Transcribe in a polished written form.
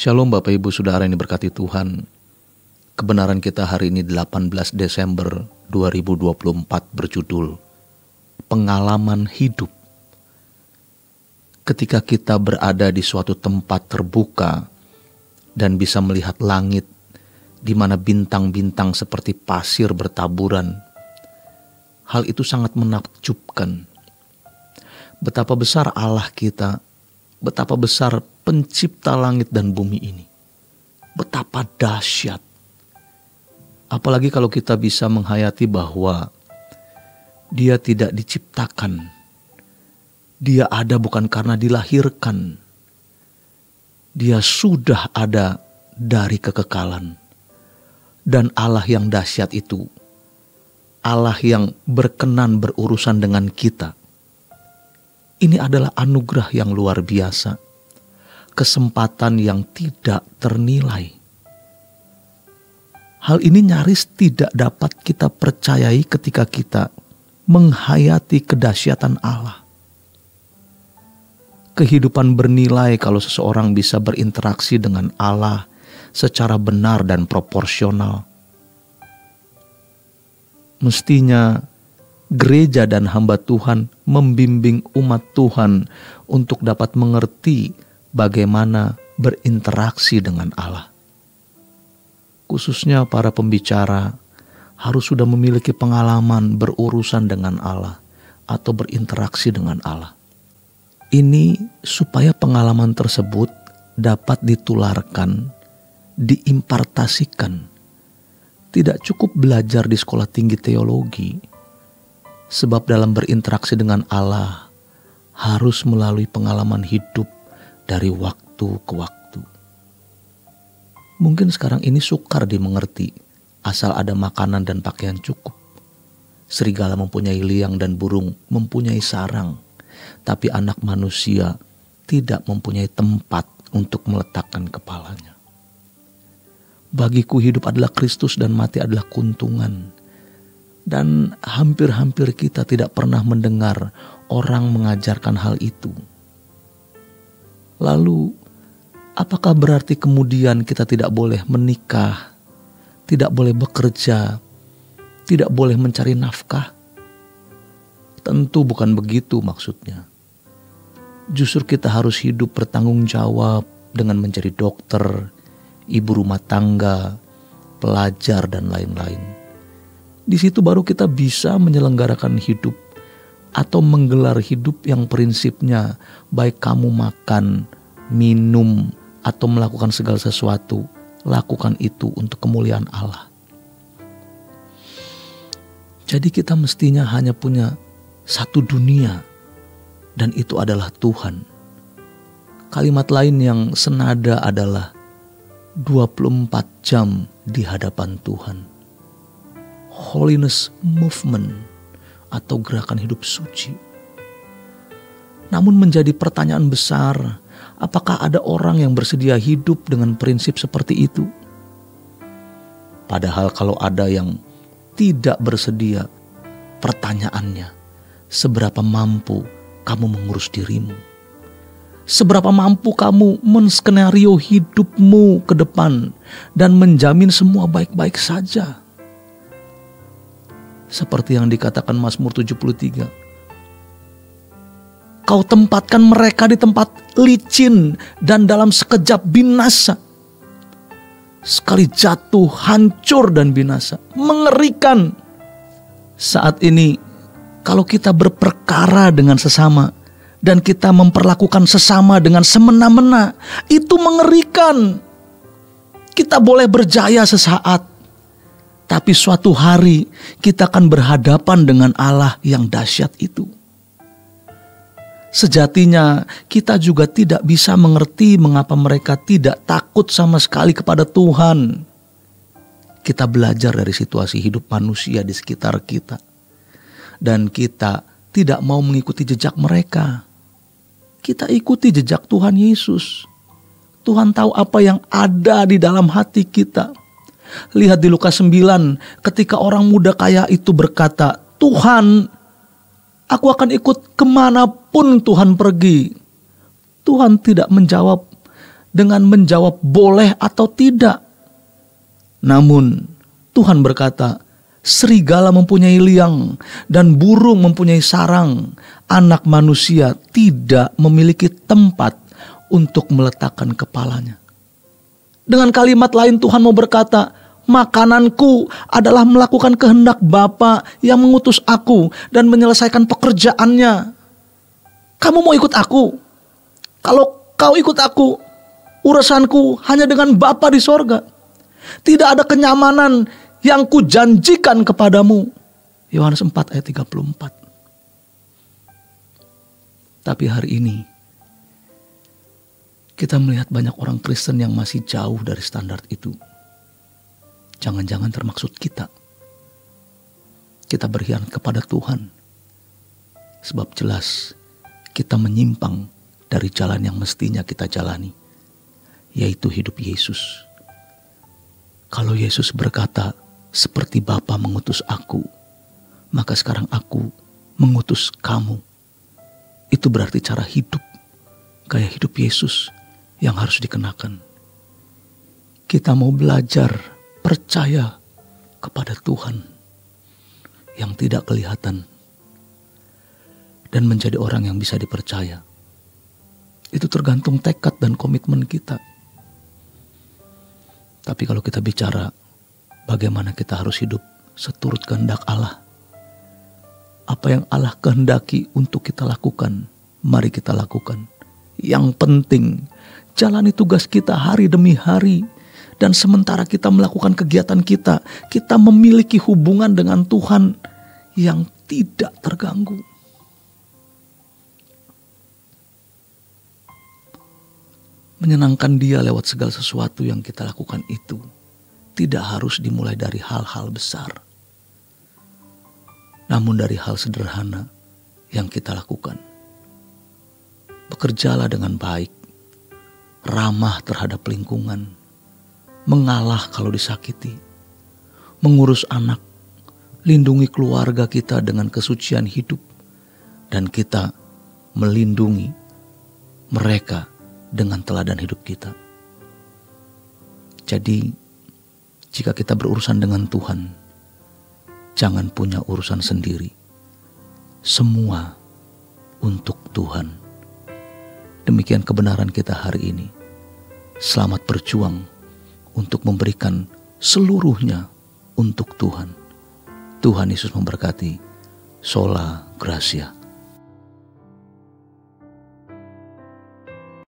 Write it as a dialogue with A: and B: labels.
A: Shalom Bapak Ibu Saudara yang diberkati Tuhan. Kebenaran kita hari ini 18 Desember 2024 berjudul Pengalaman Hidup. Ketika kita berada di suatu tempat terbuka dan bisa melihat langit di mana bintang-bintang seperti pasir bertaburan, hal itu sangat menakjubkan. Betapa besar Allah kita, betapa besar pencipta langit dan bumi ini. Betapa dahsyat. Apalagi kalau kita bisa menghayati bahwa Dia tidak diciptakan. Dia ada bukan karena dilahirkan. Dia sudah ada dari kekekalan. Dan Allah yang dahsyat itu, Allah yang berkenan berurusan dengan kita. Ini adalah anugerah yang luar biasa, kesempatan yang tidak ternilai. Hal ini nyaris tidak dapat kita percayai ketika kita menghayati kedahsyatan Allah. Kehidupan bernilai kalau seseorang bisa berinteraksi dengan Allah secara benar dan proporsional. Mestinya gereja dan hamba Tuhan membimbing umat Tuhan untuk dapat mengerti bagaimana berinteraksi dengan Allah. Khususnya para pembicara harus sudah memiliki pengalaman berurusan dengan Allah atau berinteraksi dengan Allah. Ini supaya pengalaman tersebut dapat ditularkan, diimpartasikan. Tidak cukup belajar di sekolah tinggi teologi, sebab dalam berinteraksi dengan Allah harus melalui pengalaman hidup dari waktu ke waktu. Mungkin sekarang ini sukar dimengerti, asal ada makanan dan pakaian cukup. Serigala mempunyai liang dan burung mempunyai sarang, tapi anak manusia tidak mempunyai tempat untuk meletakkan kepalanya. Bagiku hidup adalah Kristus dan mati adalah keuntungan. Dan hampir-hampir kita tidak pernah mendengar orang mengajarkan hal itu. Lalu, apakah berarti kemudian kita tidak boleh menikah, tidak boleh bekerja, tidak boleh mencari nafkah? Tentu bukan begitu maksudnya. Justru kita harus hidup bertanggung jawab dengan menjadi dokter, ibu rumah tangga, pelajar, dan lain-lain. Di situ baru kita bisa menyelenggarakan hidup atau menggelar hidup yang prinsipnya baik kamu makan, minum, atau melakukan segala sesuatu, lakukan itu untuk kemuliaan Allah. Jadi kita mestinya hanya punya satu dunia, dan itu adalah Tuhan. Kalimat lain yang senada adalah 24 jam di hadapan Tuhan. Holiness movement atau gerakan hidup suci. Namun menjadi pertanyaan besar, apakah ada orang yang bersedia hidup dengan prinsip seperti itu? Padahal kalau ada yang tidak bersedia, pertanyaannya, seberapa mampu kamu mengurus dirimu? Seberapa mampu kamu menskenario hidupmu ke depan dan menjamin semua baik-baik saja? Seperti yang dikatakan Mazmur 73. Kau tempatkan mereka di tempat licin dan dalam sekejap binasa. Sekali jatuh, hancur dan binasa. Mengerikan. Saat ini, kalau kita berperkara dengan sesama dan kita memperlakukan sesama dengan semena-mena, itu mengerikan. Kita boleh berjaya sesaat, tapi suatu hari kita akan berhadapan dengan Allah yang dahsyat itu. Sejatinya kita juga tidak bisa mengerti mengapa mereka tidak takut sama sekali kepada Tuhan. Kita belajar dari situasi hidup manusia di sekitar kita. Dan kita tidak mau mengikuti jejak mereka. Kita ikuti jejak Tuhan Yesus. Tuhan tahu apa yang ada di dalam hati kita. Lihat di Lukas 9, ketika orang muda kaya itu berkata, Tuhan, aku akan ikut kemanapun Tuhan pergi. Tuhan tidak menjawab dengan menjawab boleh atau tidak. Namun Tuhan berkata, serigala mempunyai liang dan burung mempunyai sarang, anak manusia tidak memiliki tempat untuk meletakkan kepalanya. Dengan kalimat lain Tuhan mau berkata, makananku adalah melakukan kehendak Bapa yang mengutus aku dan menyelesaikan pekerjaannya. Kamu mau ikut aku? Kalau kau ikut aku, urusanku hanya dengan Bapa di sorga. Tidak ada kenyamanan yang kujanjikan kepadamu. Yohanes 4 ayat 34. Tapi hari ini kita melihat banyak orang Kristen yang masih jauh dari standar itu. Jangan-jangan termaksud kita. Kita berkhianat kepada Tuhan. Sebab jelas kita menyimpang dari jalan yang mestinya kita jalani, yaitu hidup Yesus. Kalau Yesus berkata, seperti Bapa mengutus aku, maka sekarang aku mengutus kamu. Itu berarti cara hidup, gaya hidup Yesus yang harus dikenakan. Kita mau belajar percaya kepada Tuhan yang tidak kelihatan dan menjadi orang yang bisa dipercaya. Itu tergantung tekad dan komitmen kita. Tapi kalau kita bicara bagaimana kita harus hidup seturut kehendak Allah, apa yang Allah kehendaki untuk kita lakukan, mari kita lakukan. Yang penting, jalani tugas kita hari demi hari. Dan sementara kita melakukan kegiatan kita, kita memiliki hubungan dengan Tuhan yang tidak terganggu. Menyenangkan Dia lewat segala sesuatu yang kita lakukan itu tidak harus dimulai dari hal-hal besar, namun dari hal sederhana yang kita lakukan. Bekerjalah dengan baik, ramah terhadap lingkungan, mengalah kalau disakiti, mengurus anak, lindungi keluarga kita dengan kesucian hidup, dan kita melindungi mereka dengan teladan hidup kita. Jadi, jika kita berurusan dengan Tuhan, jangan punya urusan sendiri. Semua untuk Tuhan. Demikian kebenaran kita hari ini. Selamat berjuang untuk memberikan seluruhnya untuk Tuhan. Tuhan Yesus memberkati. Sola Gracia.